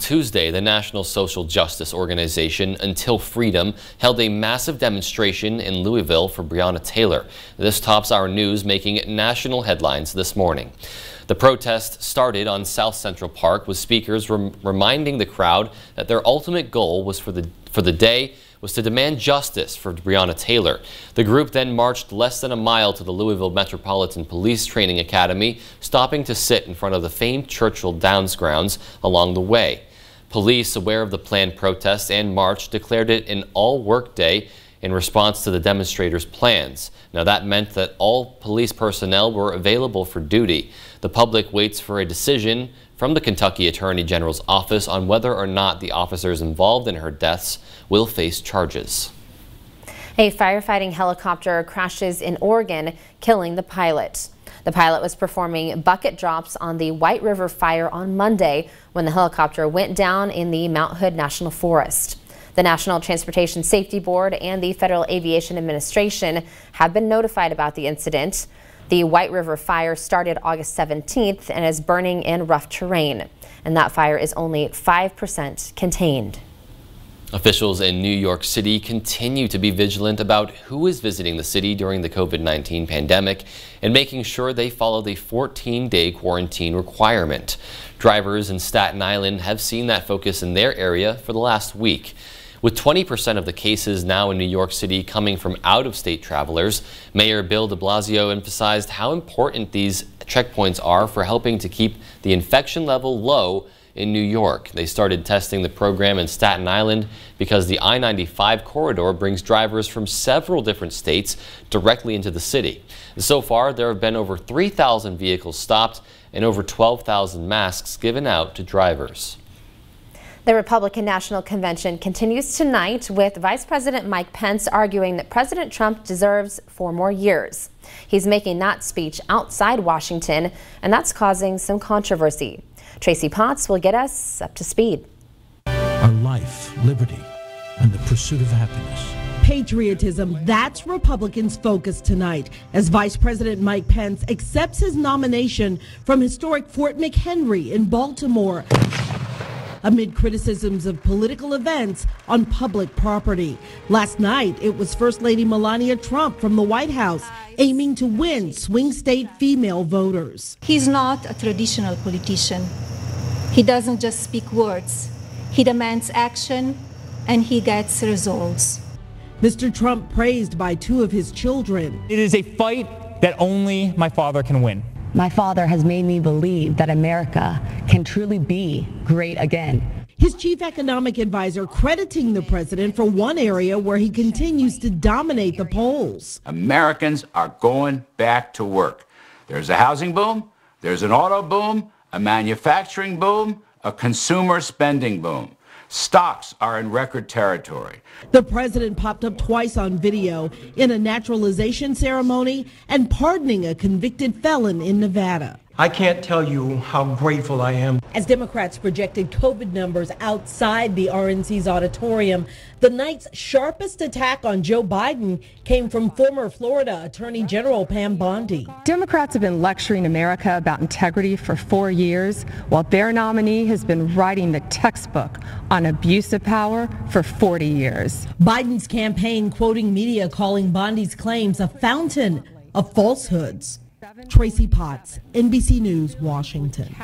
Tuesday, the National Social Justice Organization Until Freedom held a massive demonstration in Louisville for Breonna Taylor. This tops our news, making national headlines this morning. The protest started on South Central Park with speakers reminding the crowd that their ultimate goal was for the day was to demand justice for Breonna Taylor. The group then marched less than a mile to the Louisville Metropolitan Police Training Academy, stopping to sit in front of the famed Churchill Downs grounds along the way. Police, aware of the planned protest and march, declared it an all-work day in response to the demonstrators' plans. Now, that meant that all police personnel were available for duty. The public waits for a decision from the Kentucky Attorney General's office on whether or not the officers involved in her deaths will face charges. A firefighting helicopter crashes in Oregon, killing the pilot. The pilot was performing bucket drops on the White River fire on Monday when the helicopter went down in the Mount Hood National Forest. The National Transportation Safety Board and the Federal Aviation Administration have been notified about the incident. The White River fire started August 17th and is burning in rough terrain, and that fire is only 5% contained. Officials in New York City continue to be vigilant about who is visiting the city during the COVID-19 pandemic and making sure they follow the 14-day quarantine requirement. Drivers in Staten Island have seen that focus in their area for the last week. With 20% of the cases now in New York City coming from out-of-state travelers, Mayor Bill de Blasio emphasized how important these checkpoints are for helping to keep the infection level low in New York. They started testing the program in Staten Island because the I-95 corridor brings drivers from several different states directly into the city. So far, there have been over 3,000 vehicles stopped and over 12,000 masks given out to drivers. The Republican National Convention continues tonight with Vice President Mike Pence arguing that President Trump deserves 4 more years. He's making that speech outside Washington, and that's causing some controversy. Tracy Potts will get us up to speed. Our life, liberty, and the pursuit of happiness. Patriotism, that's Republicans' focus tonight as Vice President Mike Pence accepts his nomination from historic Fort McHenry in Baltimore, amid criticisms of political events on public property. Last night, it was First Lady Melania Trump from the White House aiming to win swing state female voters. He's not a traditional politician. He doesn't just speak words. He demands action, and he gets results. Mr. Trump praised by 2 of his children. It is a fight that only my father can win. My father has made me believe that America can truly be great again. His chief economic advisor crediting the president for one area where he continues to dominate the polls. Americans are going back to work. There's a housing boom, there's an auto boom, a manufacturing boom, a consumer spending boom. Stocks are in record territory. The president popped up twice on video in a naturalization ceremony and pardoning a convicted felon in Nevada. I can't tell you how grateful I am. As Democrats projected COVID numbers outside the RNC's auditorium, the night's sharpest attack on Joe Biden came from former Florida Attorney General Pam Bondi. Democrats have been lecturing America about integrity for 4 years, while their nominee has been writing the textbook on abuse of power for 40 years. Biden's campaign quoting media calling Bondi's claims a fountain of falsehoods. Tracy Potts, NBC News, Washington.